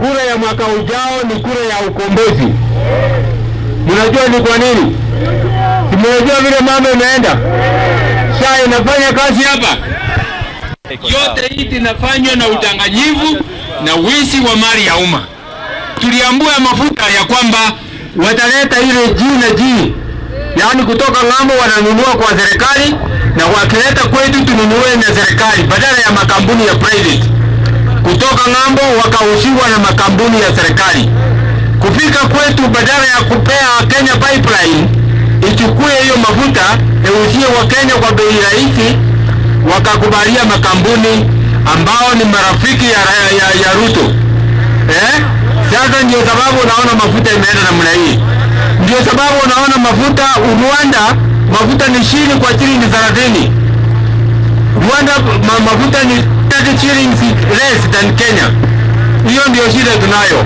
kura ya mwaka ujao ni kura ya ukombozi. Mnajua ni kwa nini? Mnajua vile mambo imeenda? Sasa inafanya kazi hapa. Yote hii inafanywa na udanganyifu na wizi wa mali ya umma. Tuliambua mafuta ya kwamba wataleta ile G, yaani kutoka ng'ambo wananunua kwa serikali, na wakileta kwetu tununue na serikali badala ya makampuni ya private. Kutoka ng'ambo wakaushiwa na makampuni ya serikali. Kufika kwetu badala ya kupea Kenya Pipeline ichukue hiyo mafuta euzie wa Kenya kwa bei rahisi, wakakubalia makampuni ambao ni marafiki ya Ruto. Sasa ndio sababu unaona mafuta imeenda namna hii. Ndio sababu unaona mafuta Rwanda, mafuta ni shilingi kwa shilingi 30. Rwanda mafuta ni 30 shillings less than Kenya. Hiyo ndio shida tunayo.